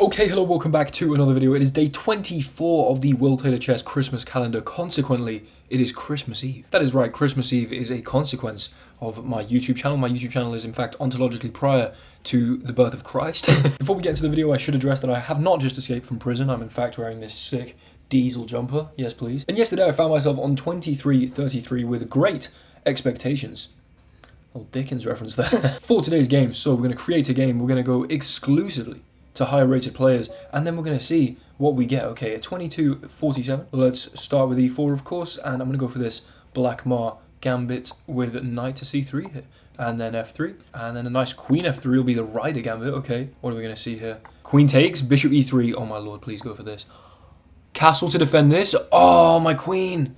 Okay, hello, welcome back to another video. It is day 24 of the Will Taylor Chess Christmas calendar. Consequently, it is Christmas Eve. That is right, Christmas Eve is a consequence of my YouTube channel. My YouTube channel is in fact ontologically prior to the birth of Christ. Before we get into the video, I should address that I have not just escaped from prison. I'm in fact wearing this sick diesel jumper. Yes, please. And yesterday I found myself on 23:33 with great expectations. Oh, Dickens reference there. For today's game, so we're going to create a game. We're going to go exclusively to higher rated players, and then we're going to see what we get. Okay, at 22:47, let's start with e4, of course, and I'm going to go for this Black Mar gambit with knight to c3 here, and then f3, and then a nice queen f3 will be the rider gambit. Okay, what are we going to see here? Queen takes, bishop e3. Oh my lord, please go for this. Castle to defend this. Oh, my queen.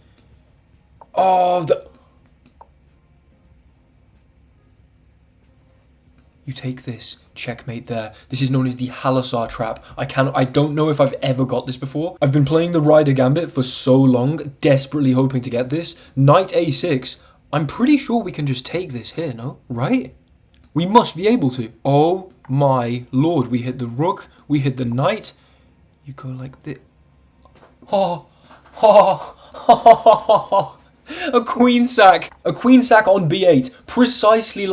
Oh, You take this, checkmate there. This is known as the Halasar trap. I don't know if I've ever got this before. I've been playing the Rider Gambit for so long, desperately hoping to get this. Knight a6. I'm pretty sure we can just take this here, no? Right? We must be able to. Oh my lord. We hit the rook. We hit the knight. You go like this. Oh. A queen sack. A queen sack on b8. Precisely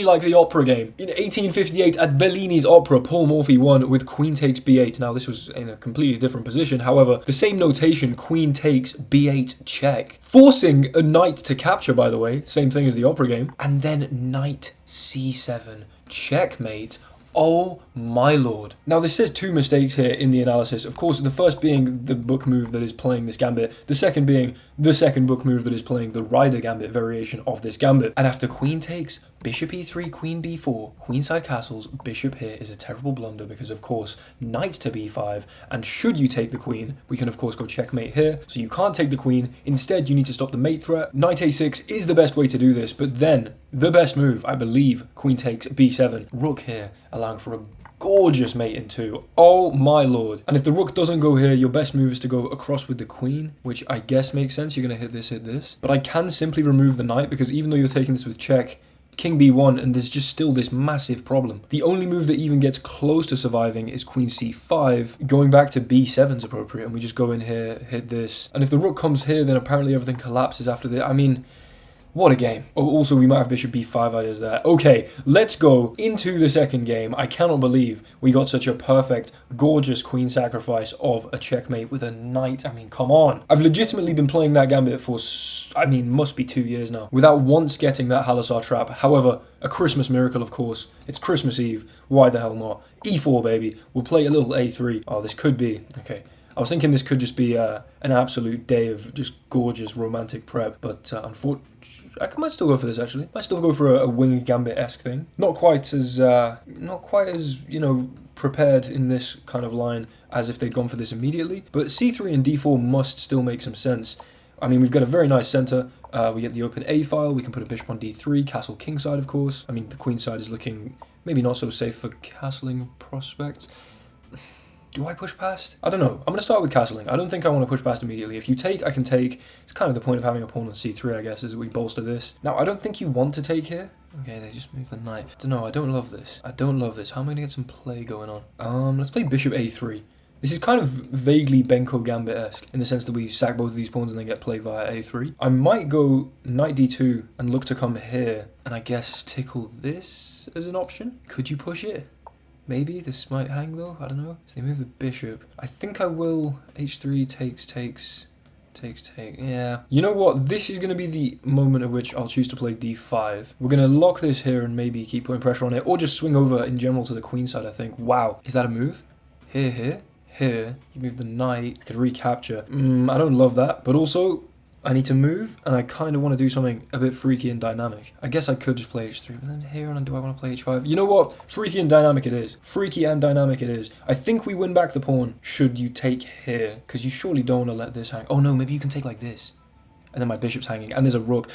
like the opera game. In 1858 at Bellini's opera, Paul Morphy won with queen takes b8. Now this was in a completely different position. However, the same notation, queen takes b8 check. Forcing a knight to capture, by the way. Same thing as the opera game. And then knight c7 checkmate. Oh my lord. Now this says two mistakes here in the analysis. Of course, the first being the book move that is playing this gambit. The second being the second book move that is playing the rider gambit variation of this gambit. And after queen takes, bishop e3, queen b4, queenside castles, bishop here is a terrible blunder because of course, knight to b5. And should you take the queen, we can of course go checkmate here. So you can't take the queen. Instead, you need to stop the mate threat. Knight a6 is the best way to do this. But then the best move, I believe, queen takes b7. Rook here, allowing for a gorgeous mate in 2. Oh my lord. And if the rook doesn't go here, your best move is to go across with the queen, which I guess makes sense. You're going to hit this. But I can simply remove the knight because even though you're taking this with check, king b1, and there's just still this massive problem. The only move that even gets close to surviving is queen c5. Going back to b7 is appropriate, and we just go in here, hit this. And if the rook comes here, then apparently everything collapses after this. I mean, what a game. Oh, also, we might have bishop b5 ideas there. Okay, let's go into the second game. I cannot believe we got such a perfect, gorgeous queen sacrifice of a checkmate with a knight. I mean, come on. I've legitimately been playing that gambit for, must be 2 years now, without once getting that Halasar trap. However, a Christmas miracle, of course. It's Christmas Eve. Why the hell not? e4, baby. We'll play a little a3. Oh, this could be. Okay. I was thinking this could just be an absolute day of just gorgeous romantic prep, but unfortunately, I might still go for this actually. Might still go for a wing gambit-esque thing. Not quite as prepared in this kind of line as if they'd gone for this immediately. But c3 and d4 must still make some sense. I mean, we've got a very nice center. We get the open a file. We can put a bishop on d3, castle kingside, of course. I mean, the queen side is looking maybe not so safe for castling prospects. Do I push past? I don't know. I'm going to start with castling. I don't think I want to push past immediately. If you take, I can take. It's kind of the point of having a pawn on c3, I guess, is that we bolster this. Now, I don't think you want to take here. Okay, they just move the knight. I don't know. I don't love this. How am I going to get some play going on? Let's play bishop a3. This is kind of vaguely Benko Gambit-esque in the sense that we sack both of these pawns and then get play via a3. I might go knight d2 and look to come here and I guess tickle this as an option. Could you push it? Maybe this might hang though, I don't know. So they move the bishop. I think I will h3 takes, yeah. You know what? This is going to be the moment at which I'll choose to play d5. We're going to lock this here and maybe keep putting pressure on it, or just swing over in general to the queen side, I think. Wow. Is that a move? Here. You move the knight. I could recapture. I don't love that, but also I need to move, and I kind of want to do something a bit freaky and dynamic. I guess I could just play h3, but then here, and do I want to play h5? You know what? Freaky and dynamic it is. I think we win back the pawn should you take here, because you surely don't want to let this hang. Oh no, maybe you can take like this. And then my bishop's hanging, and there's a rook.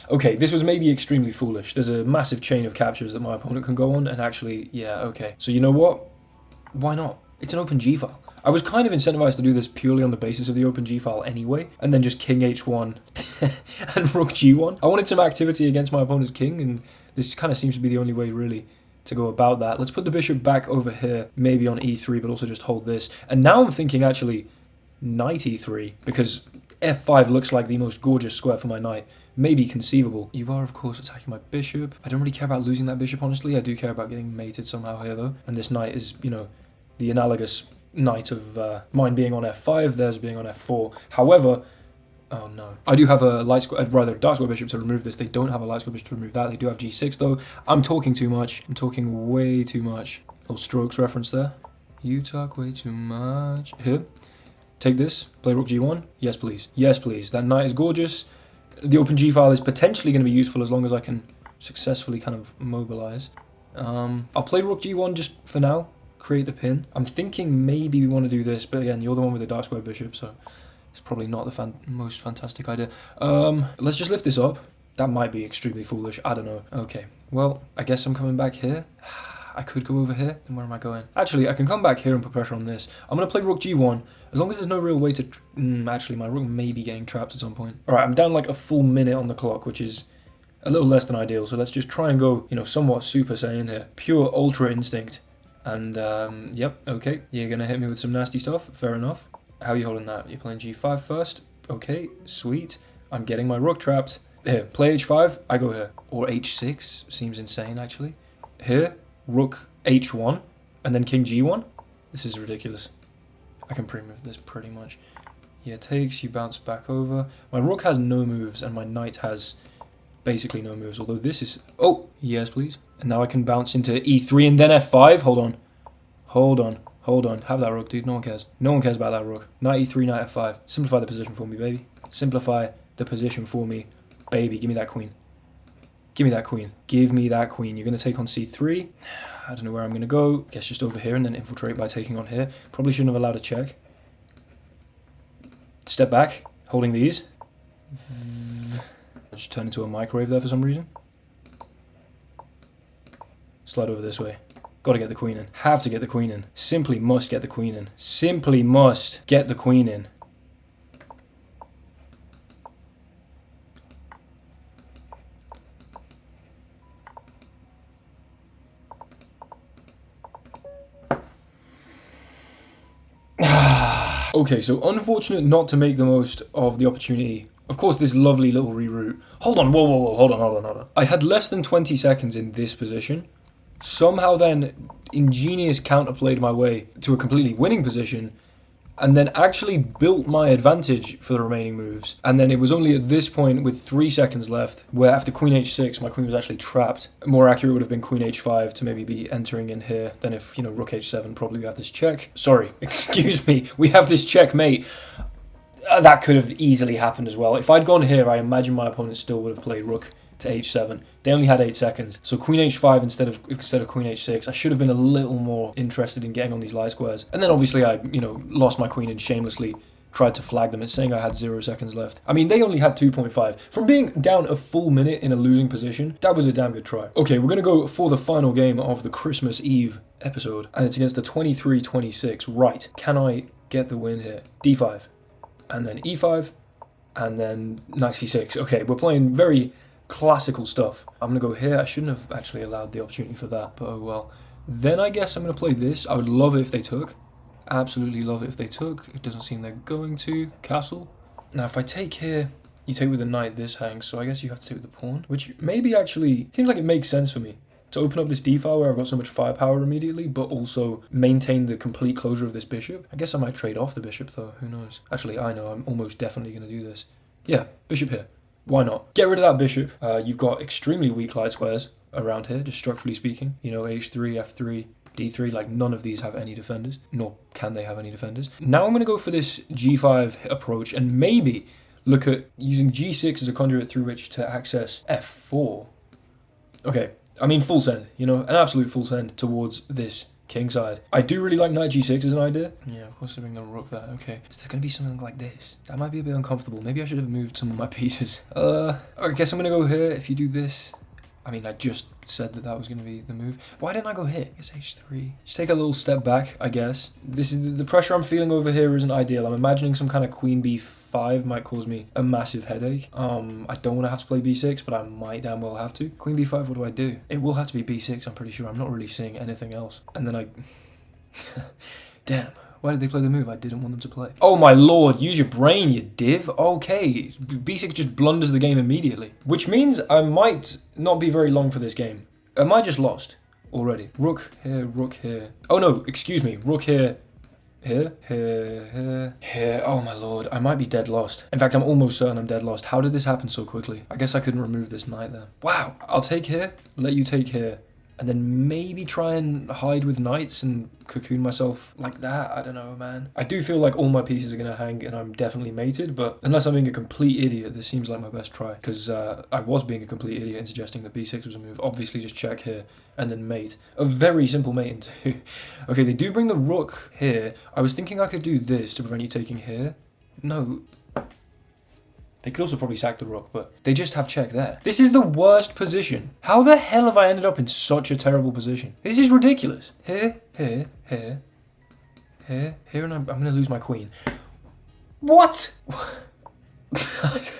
Okay, this was maybe extremely foolish. There's a massive chain of captures that my opponent can go on, and actually, yeah, okay. So you know what? Why not? It's an open g file. I was kind of incentivized to do this purely on the basis of the open g file anyway, and then just king h1 and rook g1. I wanted some activity against my opponent's king, and this kind of seems to be the only way really to go about that. Let's put the bishop back over here, maybe on e3, but also just hold this. And now I'm thinking actually knight e3, because f5 looks like the most gorgeous square for my knight. Maybe conceivable. You are, of course, attacking my bishop. I don't really care about losing that bishop, honestly. I do care about getting mated somehow here, though. And this knight is, you know, the analogous knight of mine being on f5, theirs being on f4. However, oh no. I do have a light square, rather dark square bishop to remove this. They don't have a light square bishop to remove that. They do have g6, though. I'm talking too much. I'm talking way too much. Little Strokes reference there. You talk way too much. Here. Take this. Play rook g1. Yes, please. Yes, please. That knight is gorgeous. The open g file is potentially going to be useful as long as I can successfully kind of mobilize. I'll play rook g1 just for now. Create the pin. I'm thinking maybe we want to do this, but again, you're the one with the dark square bishop, so it's probably not the most fantastic idea. Let's just lift this up. That might be extremely foolish. I don't know. Okay. Well, I guess I'm coming back here. I could go over here. Then where am I going? Actually, I can come back here and put pressure on this. I'm going to play rook g1. As long as there's no real way to... actually, my rook may be getting trapped at some point. Alright, I'm down like a full minute on the clock, which is a little less than ideal. So let's just try and go, you know, somewhat Super Saiyan here. Pure Ultra Instinct. And, yep, okay. You're going to hit me with some nasty stuff. Fair enough. How are you holding that? You're playing g5 first. Okay, sweet. I'm getting my rook trapped. Here, play h5. I go here. Or h6. Seems insane, actually. Here, rook h1. And then king g1. This is ridiculous. I can pre-move this pretty much. Yeah, takes, you bounce back over. My rook has no moves, and my knight has basically no moves, although this is... Oh, yes, please. And now I can bounce into e3 and then f5. Hold on. Hold on. Hold on. Have that rook, dude. No one cares. No one cares about that rook. Knight e3, knight f5. Simplify the position for me, baby. Simplify the position for me, baby. Give me that queen. Give me that queen. Give me that queen. You're going to take on c3. I don't know where I'm going to go. Guess just over here and then infiltrate by taking on here. Probably shouldn't have allowed a check. Step back, holding these. I just turned into a microwave there for some reason. Slide over this way. Got to get the queen in. Have to get the queen in. Simply must get the queen in. Simply must get the queen in. Okay, so unfortunate not to make the most of the opportunity. Of course, this lovely little reroute. Hold on, whoa, whoa, whoa, hold on. I had less than 20 seconds in this position. Somehow then, ingenious counterplayed my way to a completely winning position, and then actually built my advantage for the remaining moves. And then it was only at this point, with 3 seconds left, where after queen h6, my queen was actually trapped. More accurate would have been queen h5 to maybe be entering in here. Then if, you know, rook h7, probably we have this check. Sorry, excuse me, we have this checkmate. That could have easily happened as well. If I'd gone here, I imagine my opponent still would have played rook to h7. They only had 8 seconds. So queen h5 instead of queen h6. I should have been a little more interested in getting on these light squares. And then obviously I, you know, lost my queen and shamelessly tried to flag them. It's saying I had 0 seconds left. I mean, they only had 2.5. From being down a full minute in a losing position, that was a damn good try. Okay, we're going to go for the final game of the Christmas Eve episode. And it's against the 23-26. Right. Can I get the win here? d5. And then e5. And then knight c6. Okay, we're playing very classical stuff. I'm going to go here. I shouldn't have actually allowed the opportunity for that, but oh well. Then I guess I'm going to play this. I would love it if they took. Absolutely love it if they took. It doesn't seem they're going to. Castle. Now if I take here, you take with the knight, this hangs, so I guess you have to take with the pawn, which maybe actually seems like it makes sense for me to open up this d-file where I've got so much firepower immediately, but also maintain the complete closure of this bishop. I guess I might trade off the bishop though, who knows. Actually, I know, I'm almost definitely going to do this. Yeah, bishop here. Why not? Get rid of that bishop. You've got extremely weak light squares around here, just structurally speaking. You know, h3, f3, d3, like none of these have any defenders, nor can they have any defenders. Now I'm going to go for this g5 approach and maybe look at using g6 as a conduit through which to access f4. Okay, I mean full send, you know, an absolute full send towards this king side. I do really like knight g6 as an idea. Yeah, of course, I bring the rook there. Okay. Is there going to be something like this? That might be a bit uncomfortable. Maybe I should have moved some of my pieces. I guess I'm going to go here. If you do this, I mean, I just said that was going to be the move. Why didn't I go here? It's h3. Just take a little step back, I guess. This is the pressure I'm feeling over here isn't ideal. I'm imagining some kind of queen b5 might cause me a massive headache. I don't want to have to play b6, but I might damn well have to. Queen b5, what do I do? It will have to be b6, I'm pretty sure. I'm not really seeing anything else. And then I... Damn. Why did they play the move I didn't want them to play? Oh my lord, use your brain, you div. Okay, b6 just blunders the game immediately. Which means I might not be very long for this game. Am I just lost already? Rook here, rook here. Oh no, excuse me, rook here. Here. Oh my lord, I might be dead lost. In fact, I'm almost certain I'm dead lost. How did this happen so quickly? I guess I couldn't remove this knight there. Wow, I'll take here, let you take here. And then maybe try and hide with knights and cocoon myself like that. I don't know, man. I do feel like all my pieces are going to hang and I'm definitely mated, but unless I'm being a complete idiot, this seems like my best try. Because I was being a complete idiot in suggesting that b6 was a move. Obviously, just check here and then mate. A very simple mate into. Okay, they do bring the rook here. I was thinking I could do this to prevent you taking here. No. They could also probably sack the rook, but they just have check there. This is the worst position. How the hell have I ended up in such a terrible position? This is ridiculous. Here, and I'm going to lose my queen. What?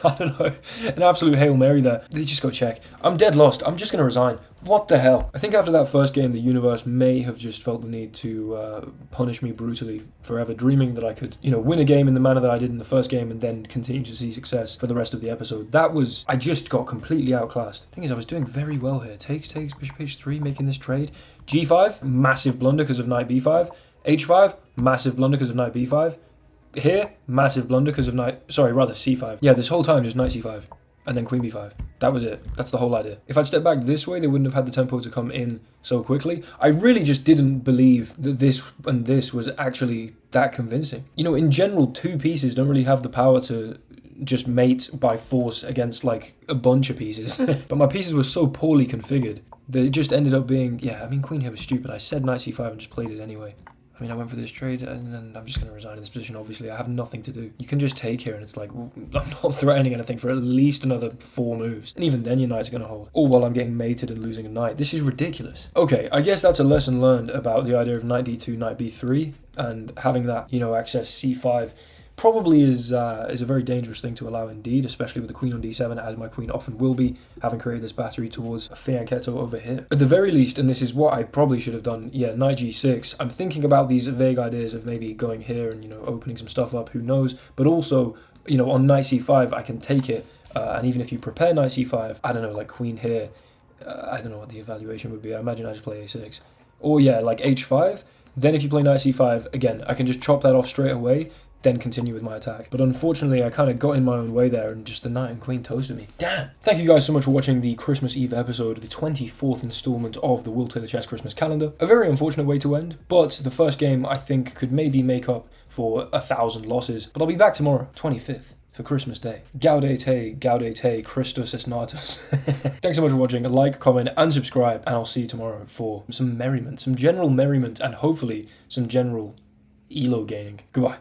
I don't know. An absolute Hail Mary there. They just go check. I'm dead lost. I'm just going to resign. What the hell? I think after that first game, the universe may have just felt the need to punish me brutally forever, dreaming that I could, win a game in the manner that I did in the first game and then continue to see success for the rest of the episode. I just got completely outclassed. The thing is, I was doing very well here. Takes, bishop h3, making this trade. g5, massive blunder because of knight b5. h5, massive blunder because of knight b5. Here, massive blunder because of c5. Yeah, this whole time just knight c5 and then queen b5. That was it. That's the whole idea. If I'd stepped back this way, they wouldn't have had the tempo to come in so quickly. I really just didn't believe that this and this was actually that convincing. In general, two pieces don't really have the power to just mate by force against like a bunch of pieces. But my pieces were so poorly configured that it just ended up being, queen here was stupid. I said knight c5 and just played it anyway. I went for this trade, and then I'm just going to resign in this position, obviously. I have nothing to do. You can just take here, and it's like, well, I'm not threatening anything for at least another 4 moves. And even then, your knight's going to hold. All while I'm getting mated and losing a knight. This is ridiculous. Okay, I guess that's a lesson learned about the idea of knight d2, knight b3, and having that, access c5 probably is a very dangerous thing to allow indeed, especially with the queen on d7, as my queen often will be, having created this battery towards a fianchetto over here. At the very least, and this is what I probably should have done, knight g6, I'm thinking about these vague ideas of maybe going here and, opening some stuff up, who knows, but also, on knight c5, I can take it, and even if you prepare knight c5, I don't know, like queen here, I don't know what the evaluation would be, I imagine I just play a6, or like h5, then if you play knight c5, again, I can just chop that off straight away, then continue with my attack. But unfortunately, I kind of got in my own way there and just the knight and queen toasted me. Damn! Thank you guys so much for watching the Christmas Eve episode, the 24th installment of the Will Taylor Chess Christmas calendar. A very unfortunate way to end, but the first game I think could maybe make up for 1,000 losses. But I'll be back tomorrow, 25th. For Christmas Day. Gaudete, Christus es natus. Thanks so much for watching. Like, comment, and subscribe, and I'll see you tomorrow for some merriment, some general merriment, and hopefully some general elo gaining. Goodbye.